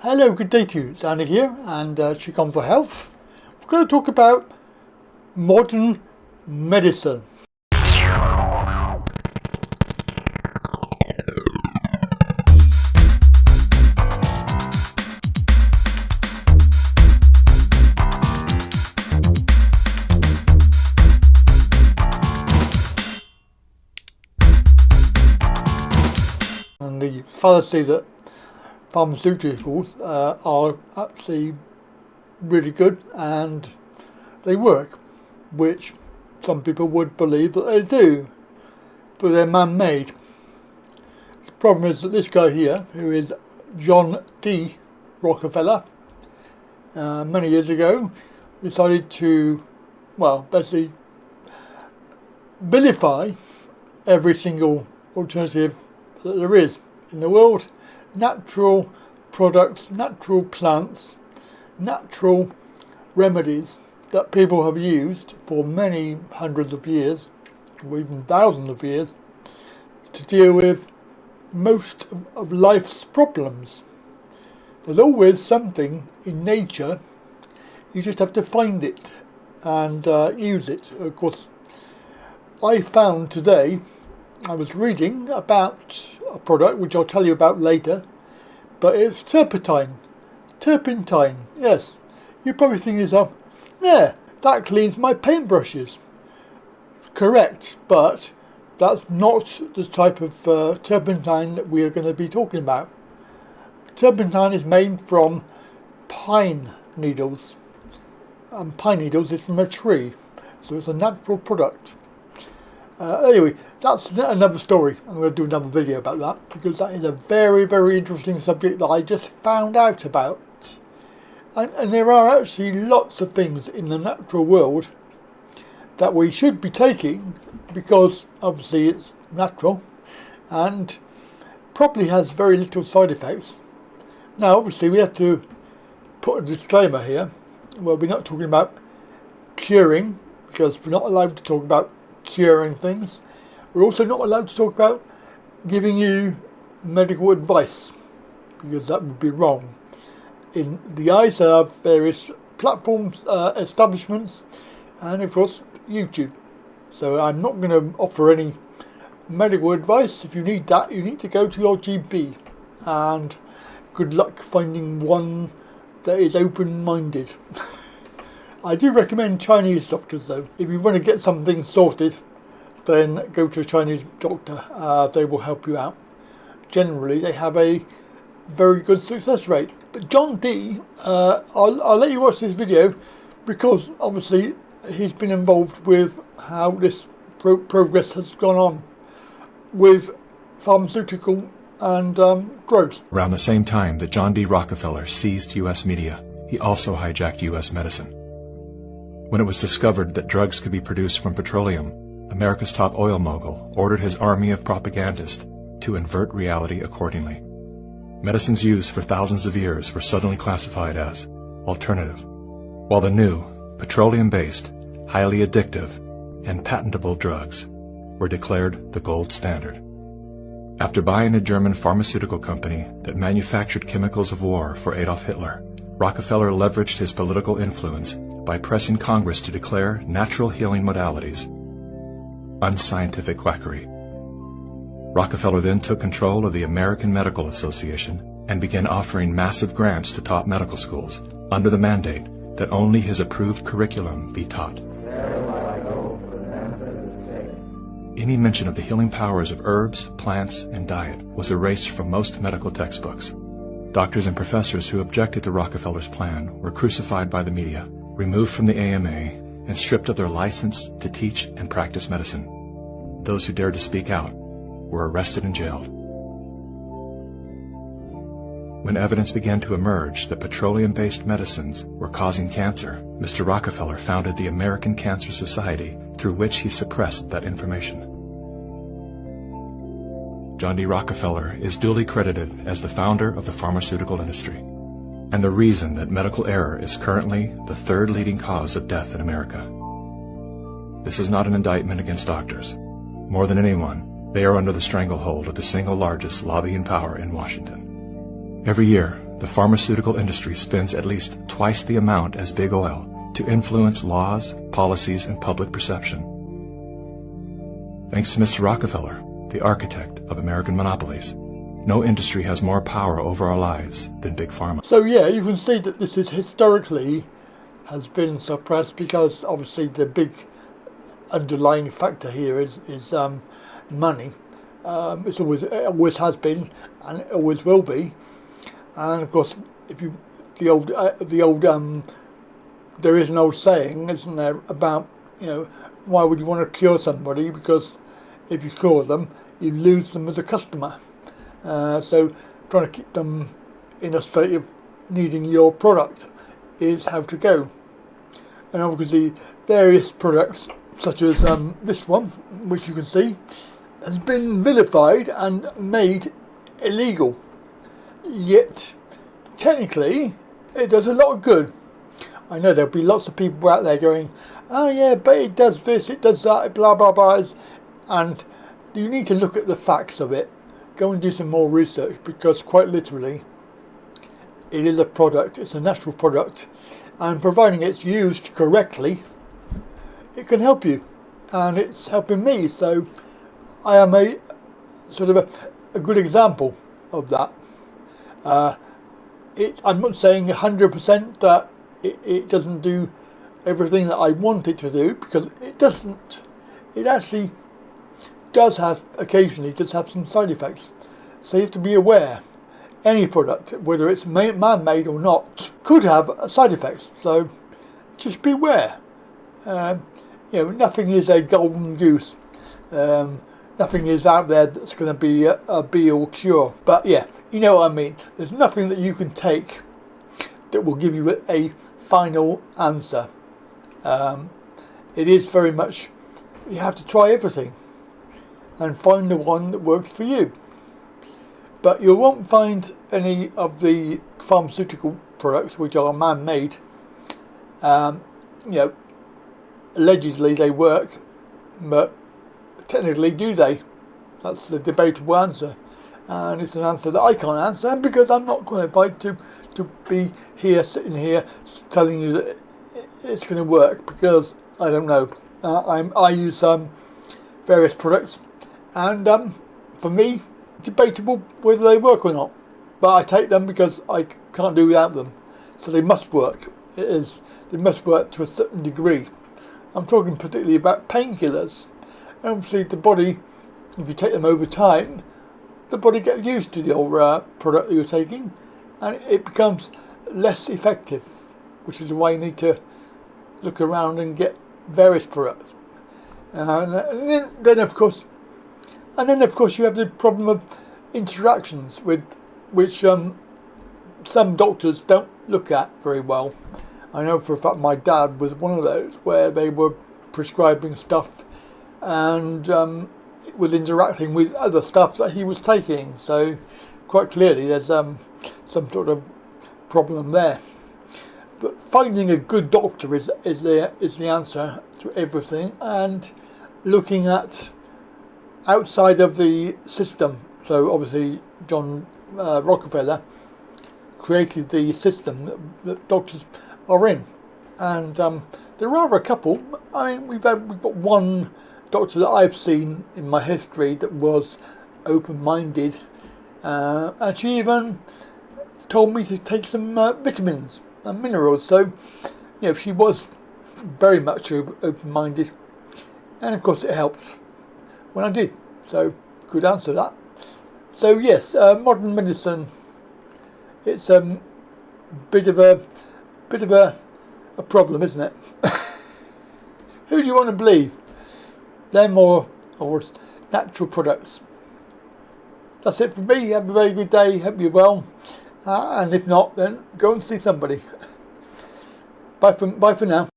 Hello, good day to you. It's Andy here and Qigong for Health. We're going to talk about modern medicine. And the fallacy that pharmaceuticals are actually really good and they work, which some people would believe that they do, but they're man-made. The problem is that this guy here, who is John D Rockafeller, many years ago decided to, basically vilify every single alternative that there is in the world. Natural products, natural plants, natural remedies that people have used for many hundreds of years, or even thousands of years, to deal with most of life's problems. There's always something in nature, you just have to find it and use it. Of course, I found today, I was reading about a product which I'll tell you about later, but it's turpentine. Turpentine, yes. You probably think to yourself, yeah, that cleans my paintbrushes. Correct, but that's not the type of turpentine that we are going to be talking about. Turpentine is made from pine needles, and pine needles is from a tree, so it's a natural product. Anyway, that's another story. I'm going to do another video about that because that is a very, very interesting subject that I just found out about. And there are actually lots of things in the natural world that we should be taking because obviously it's natural and probably has very little side effects. Now obviously we have to put a disclaimer here. Well, we're not talking about curing because we're not allowed to talk about curing things. We're also not allowed to talk about giving you medical advice because that would be wrong in the eyes of various platforms, establishments, and of course YouTube. So I'm not going to offer any medical advice. If you need that, you need to go to your GP, and good luck finding one that is open-minded. I do recommend Chinese doctors though. If you want to get something sorted, then go to a Chinese doctor. They will help you out. Generally, they have a very good success rate. But John D, I'll let you watch this video because obviously he's been involved with how this progress has gone on with pharmaceutical and growth. Around the same time that John D Rockafeller seized U.S. media, he also hijacked U.S. medicine. When it was discovered that drugs could be produced from petroleum, America's top oil mogul ordered his army of propagandists to invert reality accordingly. Medicines used for thousands of years were suddenly classified as alternative, while the new, petroleum-based, highly addictive, and patentable drugs were declared the gold standard. After buying a German pharmaceutical company that manufactured chemicals of war for Adolf Hitler, Rockefeller leveraged his political influence by pressing Congress to declare natural healing modalities unscientific quackery. Rockefeller then took control of the American Medical Association and began offering massive grants to top medical schools under the mandate that only his approved curriculum be taught. Any mention of the healing powers of herbs, plants, and diet was erased from most medical textbooks. Doctors and professors who objected to Rockefeller's plan were crucified by the media, removed from the AMA, and stripped of their license to teach and practice medicine. Those who dared to speak out were arrested and jailed. When evidence began to emerge that petroleum-based medicines were causing cancer, Mr. Rockefeller founded the American Cancer Society, through which he suppressed that information. John D. Rockefeller is duly credited as the founder of the pharmaceutical industry, and the reason that medical error is currently the third leading cause of death in America. This is not an indictment against doctors. More than anyone, they are under the stranglehold of the single largest lobbying power in Washington. Every year, the pharmaceutical industry spends at least twice the amount as big oil to influence laws, policies, and public perception. Thanks to Mr. Rockefeller, the architect of American monopolies, no industry has more power over our lives than Big Pharma. So yeah, you can see that this is historically has been suppressed because obviously the big underlying factor here is money. It always has been, and it always will be. And of course, if you there is an old saying, isn't there, about, you know, why would you want to cure somebody? Because if you cure them, you lose them as a customer. So trying to keep them in a state of needing your product is how to go. And obviously various products such as this one, which you can see, has been vilified and made illegal. Yet technically it does a lot of good. I know there'll be lots of people out there going, oh yeah, but it does this, it does that, blah blah blah, and you need to look at the facts of it. Go and do some more research, because quite literally it is a product, it's a natural product, and providing it's used correctly, it can help you, and it's helping me. So I am a sort of a good example of that. I'm not saying 100% that it doesn't do everything that I want it to do, because it doesn't. It actually does have, occasionally does have some side effects. So you have to be aware. Any product, whether it's man-made or not, could have side effects. So just beware. You know, nothing is a golden goose. Nothing is out there that's going to be a be-all cure. But yeah, you know what I mean. There's nothing that you can take that will give you a final answer. It is very much, you have to try everything and find the one that works for you. But you won't find any of the pharmaceutical products which are man-made. You know, allegedly they work, but technically, do they? That's the debatable answer, and it's an answer that I can't answer because I'm not qualified to be here, sitting here, telling you that it's going to work, because I don't know. I use various products, and for me, debatable whether they work or not. But I take them because I can't do without them, so they must work. They must work to a certain degree. I'm talking particularly about painkillers. Obviously the body, if you take them over time, the body gets used to the old product that you're taking, and it becomes less effective, which is why you need to look around and get various products. And then of course you have the problem of interactions with which some doctors don't look at very well. I know for a fact my dad was one of those where they were prescribing stuff and it was interacting with other stuff that he was taking. So quite clearly there's some sort of problem there. But finding a good doctor is the answer to everything, and looking at outside of the system. So obviously John Rockefeller created the system that doctors are in, and there are a couple. I mean, we've got one doctor that I've seen in my history that was open-minded, and she even told me to take some vitamins and minerals. So, you know, she was very much open-minded, and of course it helped when I did. So, good answer to that. So yes, modern medicine, it's a bit of a problem, isn't it? Who do you want to believe? Them or natural products? That's it for me. Have a very good day. Hope you're well. And if not, then go and see somebody. Bye for now.